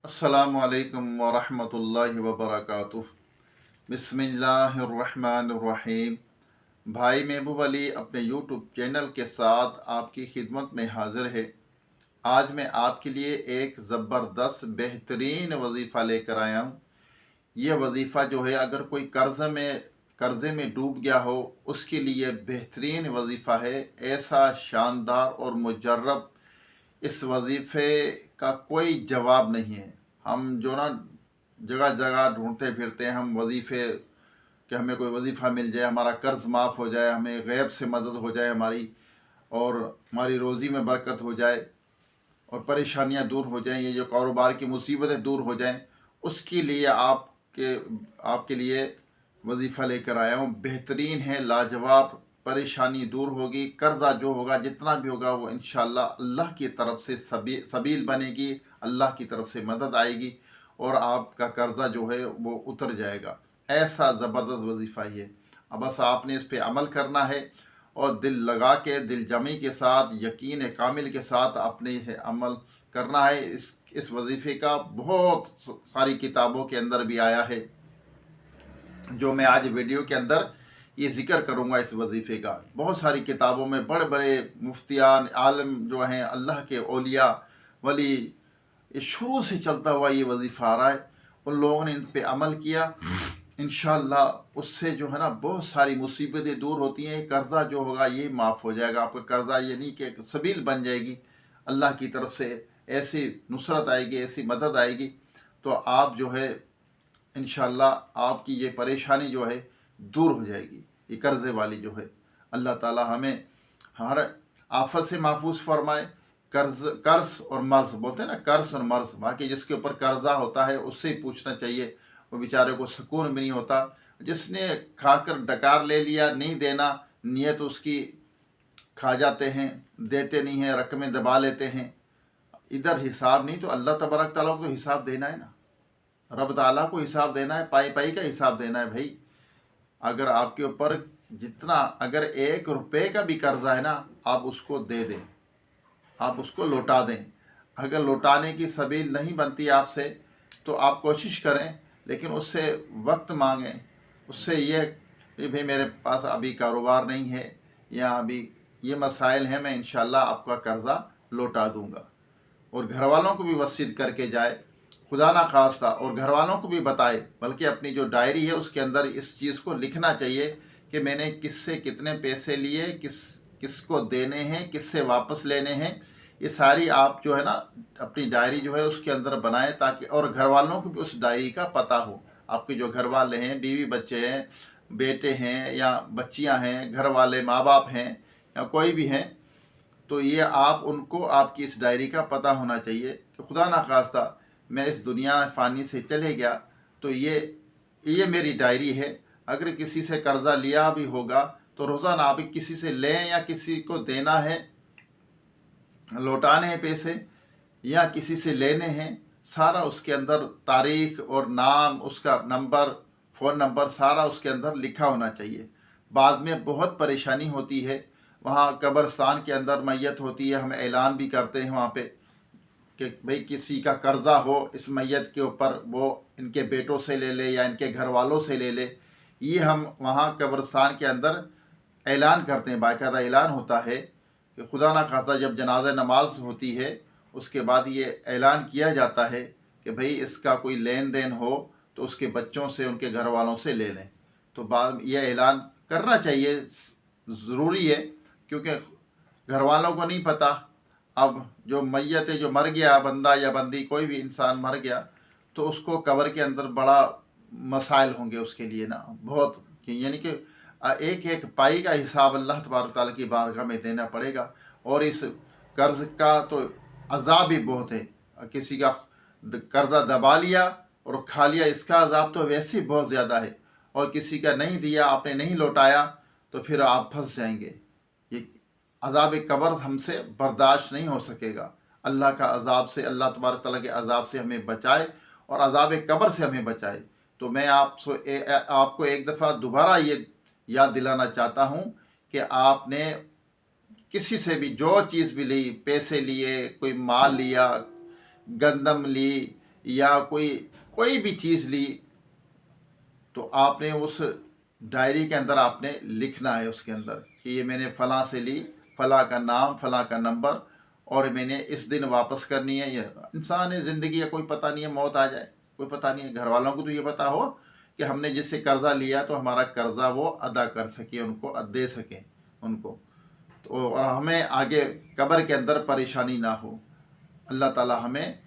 अस्सलामु अलैकुम वरहमतुल्लाहि वबरकातुह। बिस्मिल्लाहिर्रहमानिर्रहीम। भाई महबूब अली अपने यूट्यूब चैनल के साथ आपकी खिदमत में हाज़िर है। आज मैं आपके लिए एक ज़बरदस्त बेहतरीन वजीफ़ा लेकर आया हूँ। ये वजीफ़ा जो है, अगर कोई कर्ज़े में डूब गया हो उसके लिए बेहतरीन वजीफ़ा है। ऐसा शानदार और मुजर्रब इस वजीफ़े का कोई जवाब नहीं है। हम जो ना जगह जगह ढूंढते फिरते हैं हम वजीफ़े, कि हमें कोई वजीफ़ा मिल जाए, हमारा कर्ज़ माफ़ हो जाए, हमें गैब से मदद हो जाए हमारी, और हमारी रोज़ी में बरकत हो जाए और परेशानियां दूर हो जाएं, ये जो कारोबार की मुसीबतें दूर हो जाएं, उसके लिए आपके लिए वजीफ़ा लेकर आया हूँ। बेहतरीन है, लाजवाब। परेशानी दूर होगी, कर्जा जो होगा जितना भी होगा वो इंशाअल्लाह अल्लाह की तरफ से सबील बनेगी, अल्लाह की तरफ से मदद आएगी और आपका कर्जा जो है वो उतर जाएगा। ऐसा ज़बरदस्त वजीफ़ा ही है। अब बस आपने इस पर अमल करना है और दिल लगा के, दिल जमी के साथ, यकीन कामिल के साथ अपने अमल करना है। इस वजीफ़े का बहुत सारी किताबों के अंदर भी आया है, जो मैं आज वीडियो के अंदर ये ज़िक्र करूँगा। इस वजीफ़े का बहुत सारी किताबों में बड़े बड़े मुफ्तियान आलम जो हैं, अल्लाह के औलिया वली, ये शुरू से चलता हुआ ये वजीफ़ा आ रहा है। उन लोगों ने इन पे अमल किया, इंशाअल्लाह उससे जो है ना बहुत सारी मुसीबतें दूर होती हैं। कर्ज़ा जो होगा ये माफ़ हो जाएगा, आपका कर्ज़ा ये नहीं कि सबील बन जाएगी, अल्लाह की तरफ से ऐसी नुसरत आएगी, ऐसी मदद आएगी, तो आप जो है इंशाअल्लाह आपकी ये परेशानी जो है दूर हो जाएगी। ये कर्ज़े वाली जो है, अल्लाह ताला हमें हर आफत से महफूज फरमाए। कर्ज और मर्ज बोलते हैं ना, कर्ज और मर्ज, बाकी जिसके ऊपर कर्जा होता है उससे ही पूछना चाहिए, वो बेचारे को सुकून भी नहीं होता। जिसने खाकर डकार ले लिया, नहीं देना, नीयत उसकी खा जाते हैं, देते नहीं हैं, रकमें दबा लेते हैं। इधर हिसाब नहीं तो अल्लाह तबारक ताला को हिसाब देना है ना, रब ताला को हिसाब देना है, पाई पाई का हिसाब देना है भाई। अगर आपके ऊपर जितना, अगर 1 रुपये का भी कर्जा है ना, आप उसको दे दें, आप उसको लौटा दें। अगर लौटाने की सबील नहीं बनती आपसे तो आप कोशिश करें, लेकिन उससे वक्त मांगें, उससे ये भाई मेरे पास अभी कारोबार नहीं है या अभी ये मसाइल हैं, मैं इंशाल्लाह आपका कर्ज़ा लौटा दूंगा। और घर वालों को भी वसीयत करके जाए, खुदा ना खास्ता, और घर वालों को भी बताए, बल्कि अपनी जो डायरी है उसके अंदर इस चीज़ को लिखना चाहिए कि मैंने किससे कितने पैसे लिए, किसको देने हैं, किससे वापस लेने हैं। ये सारी आप जो है ना अपनी डायरी जो है उसके अंदर बनाएं, ताकि और घर वालों को भी उस डायरी का पता हो। आपके जो घर वाले हैं, बीवी बच्चे हैं, बेटे हैं या बच्चियां हैं, घर वाले माँ बाप हैं या कोई भी हैं, तो ये आप उनको आपकी इस डायरी का पता होना चाहिए कि खुदा ना खास्ता मैं इस दुनिया फ़ानी से चले गया तो ये मेरी डायरी है। अगर किसी से कर्ज़ा लिया भी होगा तो रोज़ाना आप किसी से लें या किसी को देना है, लौटाने हैं पैसे या किसी से लेने हैं, सारा उसके अंदर तारीख और नाम, उसका नंबर, फ़ोन नंबर, सारा उसके अंदर लिखा होना चाहिए। बाद में बहुत परेशानी होती है, वहाँ कब्रस्तान के अंदर मैयत होती है, हम ऐलान भी करते हैं वहाँ पे कि भाई किसी का कर्ज़ा हो इस मैयत के ऊपर, वो इनके बेटों से ले ले या इनके घर वालों से ले ले। ये हम वहाँ कब्रस्तान के अंदर ऐलान करते हैं, बाकायदा ऐलान होता है कि खुदा ना खास्ता जब जनाजा नमाज होती है उसके बाद ये ऐलान किया जाता है कि भाई इसका कोई लेन देन हो तो उसके बच्चों से, उनके घर वालों से ले लें। तो बाद ये ऐलान करना चाहिए, ज़रूरी है, क्योंकि घर वालों को नहीं पता। अब जो मैयत है, जो मर गया बंदा या बंदी, कोई भी इंसान मर गया, तो उसको कब्र के अंदर बड़ा मसाइल होंगे उसके लिए ना, बहुत, यानी कि एक एक पाई का हिसाब अल्लाह तबारक ताला की बारगाह में देना पड़ेगा। और इस कर्ज़ का तो अज़ाब भी बहुत है। किसी का कर्ज़ा दबा लिया और खा लिया, इसका अज़ाब तो वैसे ही बहुत ज़्यादा है। और किसी का नहीं दिया, आपने नहीं लौटाया, तो फिर आप फंस जाएंगे। ये अज़ाब कब्र हमसे बर्दाश्त नहीं हो सकेगा। अल्लाह का अज़ाब से, अल्लाह तबारक ताला के अज़ाब से हमें बचाए और अज़ाब कब्र से हमें बचाए। तो मैं आपको एक दफ़ा दोबारा ये याद दिलाना चाहता हूँ कि आपने किसी से भी जो चीज़ भी ली, पैसे लिए, कोई माल लिया, गंदम ली या कोई भी चीज़ ली, तो आपने उस डायरी के अंदर आपने लिखना है उसके अंदर कि ये मैंने फ़लाँ से ली, फ़लाँ का नाम, फ़लाँ का नंबर, और मैंने इस दिन वापस करनी है। ये इंसान है, ज़िंदगी है, कोई पता नहीं है, मौत आ जाए, कोई पता नहीं है। घर वालों को तो ये पता हो कि हमने जिससे कर्ज़ा लिया तो हमारा कर्ज़ा वो अदा कर सके, उनको दे सकें उनको, तो और हमें आगे कब्र के अंदर परेशानी ना हो। अल्लाह ताला हमें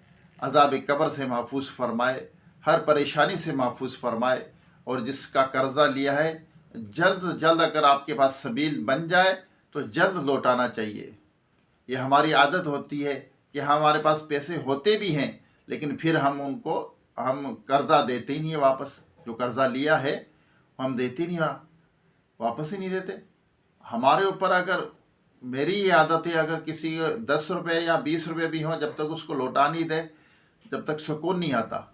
अज़ाब कब्र से महफूज फरमाए, हर परेशानी से महफूज फरमाए, और जिसका कर्ज़ा लिया है जल्द जल्द अगर आपके पास सबील बन जाए तो जल्द लौटाना चाहिए। ये हमारी आदत होती है कि हमारे पास पैसे होते भी हैं लेकिन फिर हम कर्ज़ा देते ही नहीं है वापस। जो कर्ज़ा लिया है हम देते नहीं, वापस ही नहीं देते। हमारे ऊपर अगर, मेरी ये आदत है, अगर किसी 10 रुपये या 20 रुपये भी हों, जब तक उसको लौटा नहीं दे जब तक सुकून नहीं आता।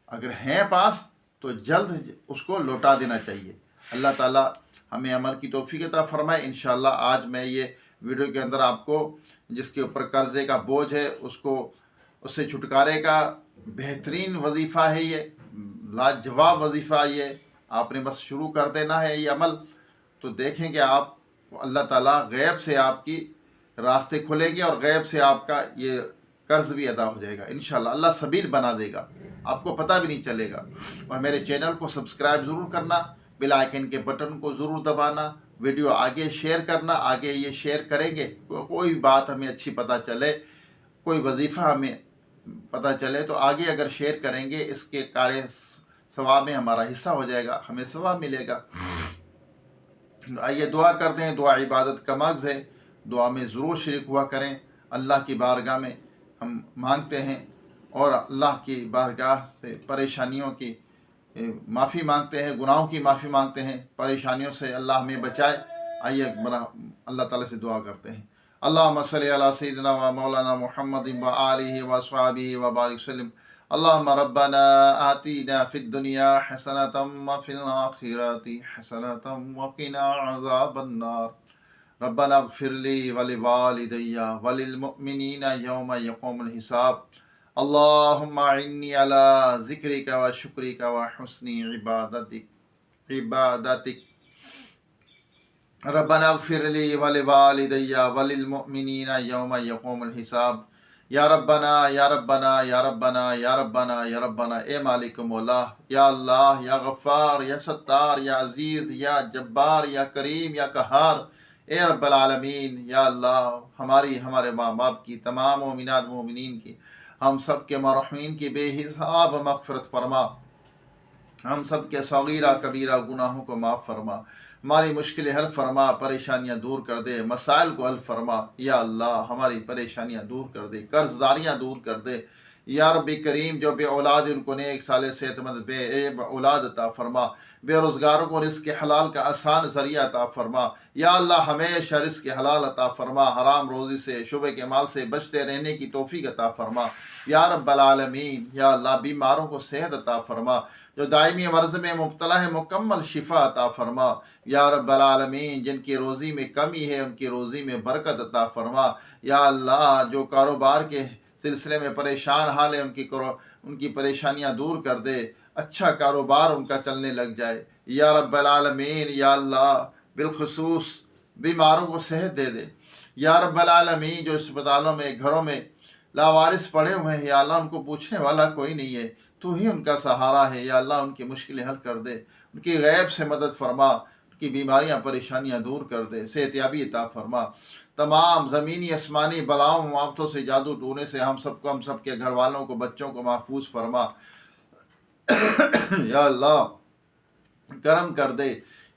अगर हैं पास तो जल्द उसको लौटा देना चाहिए। अल्लाह ताला हमें अमल की तौफीक अता फरमाए। इंशाअल्लाह आज मैं ये वीडियो के अंदर आपको जिसके ऊपर कर्ज़े का बोझ है उससे छुटकारे का बेहतरीन वजीफ़ा है, ये लाजवाब वजीफ़ा, ये आपने बस शुरू कर देना है ये अमल, तो देखेंगे आप अल्लाह ताला गैब से आपकी रास्ते खुलेंगे और गैब से आपका ये कर्ज़ भी अदा हो जाएगा इंशाअल्लाह। अल्लाह सबील बना देगा, आपको पता भी नहीं चलेगा। और मेरे चैनल को सब्सक्राइब ज़रूर करना, बेल आइकन के बटन को ज़रूर दबाना, वीडियो आगे शेयर करना। आगे ये शेयर करेंगे, कोई बात हमें अच्छी पता चले, कोई वजीफ़ा हमें पता चले तो आगे अगर शेयर करेंगे, इसके कार्य सवाब में हमारा हिस्सा हो जाएगा, हमें सवाब मिलेगा। आइए दुआ करते हैं। दुआ इबादत का मग़ज़ है, दुआ में ज़रूर शरीक हुआ करें। अल्लाह की बारगाह में हम मांगते हैं और अल्लाह की बारगाह से परेशानियों की माफ़ी मांगते हैं, गुनाहों की माफ़ी मांगते हैं, परेशानियों से अल्लाह हमें बचाए। आइए अल्लाह ताला से दुआ करते हैं। अल्लाहुम्मा सल्ली अला सय्यिदिना व मौलाना मुहम्मदिन व आलिहि व अस्हाबिहि व बारिक वसल्लम। अल्लाहुम्मा रब्बना आतिना फिद दुनिया हसनतम व फिल आखिरति हसनतम व क़िना अज़ाबन नार। रब्बना इग़फ़िर ली व लिवालिदैया व लिल मुअमिनीना यौमा यक़ूमुल हिसाब। अल्लाहुम्मा इन्नी अला ज़िक्रिका व शुक्रिका व हुस्नि इबादतिक। रब्बना इग़फ़िर ली व लिवालिदैया व लिल मुअमिनीना यौमा यक़ूमुल हिसाब। या रब्बना या रब्बना या रब्बना या रब्बना या रब्बना। ए मालिक मौला, या अल्लाह, या गफ़्फ़ार, या सत्तार, या अज़ीज़, या जब्बार, या करीम, या कहार, ए रब्बल आलमीन। या अल्लाह हमारे माँ बाप की, तमाम मोमिनात मोमिनीन की, हम सब के मरहूमीन की बेहिसाब मग़फ़िरत फरमा। हम सब के सगीरा कबीरा गुनाहों को माफ़ फरमा। हमारी मुश्किलें हल फरमा, परेशानियाँ दूर कर दे, मसाइल को हल फरमा। या अल्लाह हमारी परेशानियाँ दूर कर दे, कर्ज़दारियाँ दूर कर दे। या रब्बी करीम, जो बे औलाद उनको नेक साले सेहतमंद बे औलाद अता फरमा। बेरोज़गारों को रिज़्क़ हलाल का आसान ज़रिया अता फरमा। या अल्लाह हमेशा रिज़्क़ हलाल अता फरमा, हराम रोज़ी से, शुबे के माल से बचते रहने की तौफ़ीक़ अता फरमा। या रब्बल आलमीन, या अल्लाह बीमारों को सेहत अता फरमा, जो दायमी मर्ज़ में मुब्तला है मुकम्मल शिफा अता फरमा। या रब्बल आलमीन, जिनकी रोज़ी में कमी है उनकी रोज़ी में बरकत अता फरमा। या अल्लाह, जो कारोबार के सिलसिले में परेशान हाल है उनकी परेशानियाँ दूर कर दे, अच्छा कारोबार उनका चलने लग जाए। या रब्बल आलमीन, या अल्लाह बिलखुसूस बीमारों को सेहत दे दे। या रब्बल आलमीन, जो अस्पतालों में, घरों में लावारिस पड़े हुए हैं, या अल्लाह उनको पूछने वाला कोई नहीं है, तू ही उनका सहारा है। या अल्लाह उनकी मुश्किलें हल कर दे, उनकी गैब से मदद फरमा, उनकी बीमारियां परेशानियां दूर कर दे, सेहतियाबी अता फरमा। तमाम ज़मीनी आसमानी बलाओं मुआफ़तों से, जादू टोने से हम सबके घर वालों को, बच्चों को महफूज फरमा। या अल्लाह करम कर दे।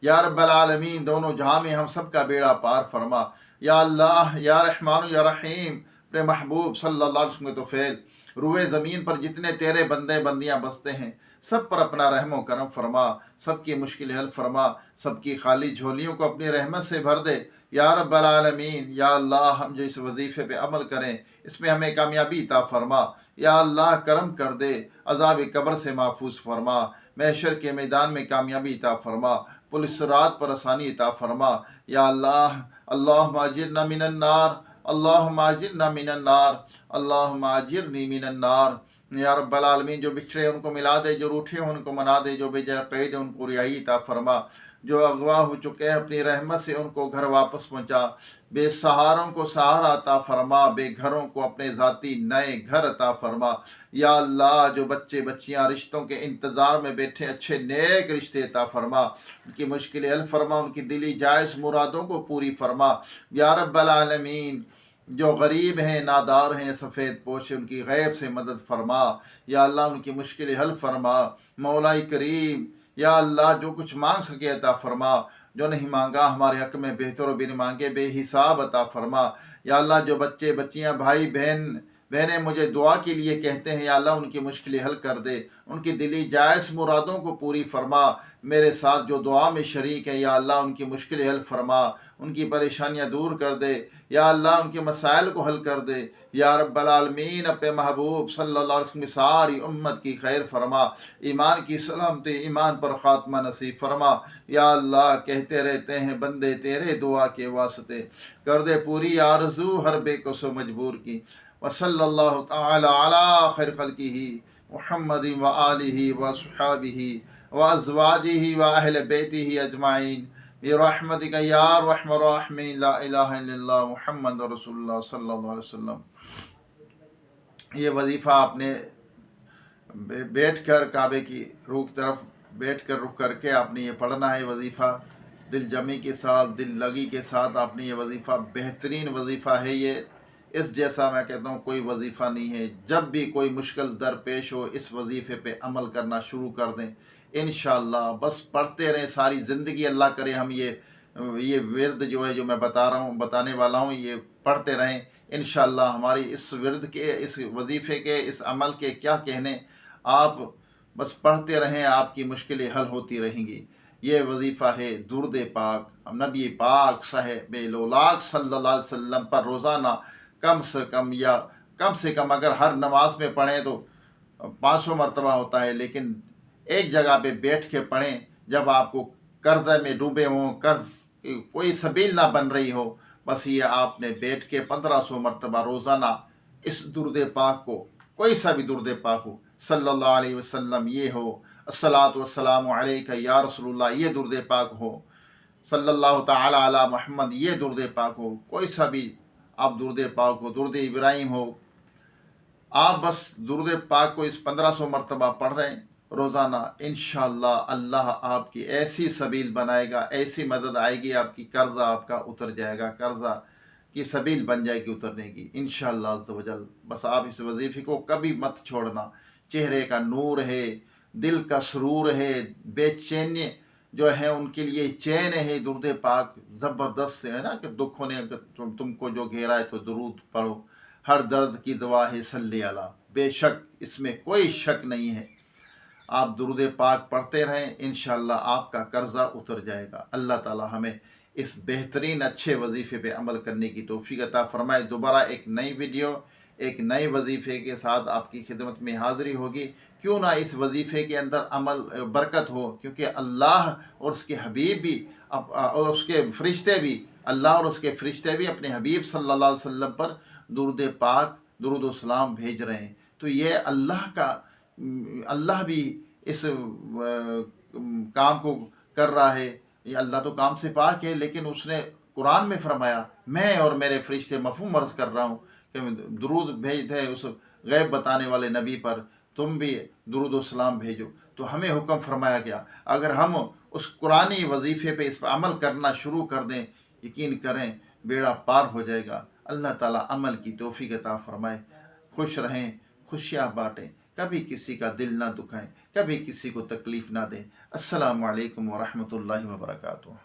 या रब्बल आलमीन, दोनों जहां में हम सब का बेड़ा पार फरमा। या अल्लाह, या रहमान, या रहीम, अपने महबूब सल्लल्लाहु अलैहि वसल्लम के तोफ़ैल रुए ज़मीन पर जितने तेरे बंदे बंदियाँ बसते हैं, सब पर अपना रहम व करम फरमा, सबकी मुश्किल हल फरमा, सबकी खाली झोलियों को अपनी रहमत से भर दे। या रब्बल आलमीन, या अल्लाह हम जो इस वजीफ़े पे अमल करें इसमें हमें कामयाबी अता फरमा। या अल्लाह करम कर दे, अज़ाब कब्र से महफूज फरमा, महशर के मैदान में कामयाबी अता फरमा, पुलिस रात पर आसानी अता फरमा। या अल्लाह, अल्लाहुम्मा अजिरना मिनन नार, अल्लाहुम्मा अजिरना मिनन नार, अल्लाहुम्मा अजिरनी मिनन नार। या रब्बल आलमीन जो बिछड़े उनको मिला दे, जो रूठे हैं उनको मना दे, जो बेजा कैद है उनको रिहाई अता फरमा, जो अगवा हो चुके हैं अपनी रहमत से उनको घर वापस पहुँचा, बेसहारों को सहारा अता फरमा, बेघरों को अपने ज़ाती नए घर अता फरमा। या अल्लाह जो बच्चे बच्चियाँ रिश्तों के इंतज़ार में बैठे अच्छे नेक रिश्ते अता फरमा, उनकी मुश्किलें हल फरमा, उनकी दिली जायज़ मुरादों को पूरी फरमा। या रब्बल आलमीन जो गरीब हैं नादार हैं सफ़ेद पोश उनकी गैब से मदद फरमा। या अल्लाह उनकी मुश्किलें हल फरमा। मौलाई करीम या अल्लाह जो कुछ मांग सके अता फरमा, जो नहीं मांगा हमारे हक़ में बेहतर बिन मांगे बेहिसाब अता फरमा। या अल्लाह जो बच्चे बच्चियाँ भाई बहनें मुझे दुआ के लिए कहते हैं, या अल्लाह उनकी मुश्किलें हल कर दे, उनकी दिली जायज़ मुरादों को पूरी फरमा। मेरे साथ जो दुआ में शरीक है या अल्लाह उनकी मुश्किलें हल फरमा, उनकी परेशानियाँ दूर कर दे, या अल्लाह उनके मसाइल को हल कर दे। या रब्बल आलमीन अपने महबूब सल्लल्लाहु अलैहि वसल्लम की सारी उम्मत की खैर फरमा, ईमान की सलामती ईमान पर ख़ात्मा नसीब फरमा। या अल्लाह कहते रहते हैं बंदे तेरे दुआ के वास्ते कर दे पूरी आरज़ू हर बेकसो मजबूर की। वसल्लल्लाहु तआला अला खैर खल्क़िही मुहम्मदिन व आलिही व अस्हाबिही व अज़वाजिही व अहले बैतिही अजमाइन बिरहमतिका या अरहमर राहिमीन। ला इलाहा इल्लल्लाह मुहम्मदुर रसूलुल्लाह सल्लल्लाहु अलैहि वसल्लम। ये वजीफ़ा आपने बैठ कर काबे की रूह की तरफ बैठ कर रुक करके आपने ये पढ़ना है वजीफ़ा, दिल जमी के साथ दिल लगी के साथ आपने ये वजीफ़ा, बेहतरीन वजीफ़ा है ये, इस जैसा मैं कहता हूँ कोई वजीफ़ा नहीं है। जब भी कोई मुश्किल दरपेश हो इस वजीफ़े पे अमल करना शुरू कर दें, इंशाअल्लाह बस पढ़ते रहें सारी ज़िंदगी। अल्लाह करे हम ये विर्द जो है जो मैं बताने वाला हूँ ये पढ़ते रहें, इंशाअल्लाह हमारी इस विर्द के इस वजीफ़े के इस अमल के क्या कहने, आप बस पढ़ते रहें आपकी मुश्किलें हल होती रहेंगी। ये वजीफ़ा है दुरूद पाक नबी पाक साहिब लौलाक सल्लल्लाहु अलैहि वसल्लम पर रोज़ाना कम से कम अगर हर नमाज में पढ़ें तो 500 मरतबा होता है, लेकिन एक जगह पे बैठ के पढ़ें जब आपको कर्ज़ में डूबे हों, कर्ज़ कोई सबील ना बन रही हो, बस ये आपने बैठ के 1500 मरतबा रोज़ाना इस दुरूद पाक को, कोई सा भी दुरूद पाक हो, सल्लल्लाहु अलैहि वसल्लम ये हो, अस्सलातु वस्सलामु अलैका या रसूलुल्लाह ये दुरूद पाक हो, सल्लल्लाहु तआला अला मुहम्मद ये दुरूद पाक हो, कोई सा भी आप दुरूद पाक हो, दुरूद इब्राहिम हो, आप बस दुरूद पाक को इस 1500 मरतबा पढ़ रहे हैं रोज़ाना, इंशाअल्लाह अल्लाह आपकी ऐसी सबील बनाएगा, ऐसी मदद आएगी, आपकी कर्ज़ा आपका उतर जाएगा, कर्ज़ा की सबील बन जाएगी उतरने की इंशाअल्लाह अज़्ज़ व जल। बस आप इस वजीफ़े को कभी मत छोड़ना, चेहरे का नूर है, दिल का सुरूर है, बेचैनी जो है उनके लिए चैन है। दुरूद पाक ज़बरदस्त है ना, कि दुखों ने अगर तुमको जो घेरा है तो दुरूद पढ़ो, हर दर्द की दवा है सल्ले अला, बेशक इसमें कोई शक नहीं है। आप दुरूद पाक पढ़ते रहें, इंशाअल्लाह आपका कर्ज़ा उतर जाएगा। अल्लाह ताला हमें इस बेहतरीन अच्छे वजीफ़े पे अमल करने की तौफ़ीक़ अता फ़रमाए। दोबारा एक नई वीडियो एक नए वजीफ़े के साथ आपकी खिदमत में हाज़िरी होगी। क्यों ना इस वजीफ़े के अंदर अमल बरकत हो, क्योंकि अल्लाह और उसके हबीब भी और उसके फ़रिश्ते भी, अल्लाह और उसके फ़रिश्ते भी अपने हबीब सल्लल्लाहु अलैहि वसल्लम पर दुरूद पाक दुरूद व सलाम भेज रहे हैं। तो ये अल्लाह भी इस काम को कर रहा है। ये अल्लाह तो काम से पाक है, लेकिन उसने कुरान में फरमाया मैं और मेरे फरिश्ते मफ़हूम अर्ज़ कर रहा हूँ कि दुरूद भेजते उस गैब बताने वाले नबी पर, तुम भी दुरूद व सलाम भेजो। तो हमें हुक्म फरमाया गया, अगर हम उस कुरानी वजीफ़े पे इस पर अमल करना शुरू कर दें, यकीन करें बेड़ा पार हो जाएगा। अल्लाह ताला अमल की तौफ़ीक़ अता फ़रमाए। खुश रहें, खुशियाँ बाँटें, कभी किसी का दिल ना दुखाएं, कभी किसी को तकलीफ़ ना दें। अस्सलामु अलैकुम व रहमतुल्लाहि व बरकातुहू।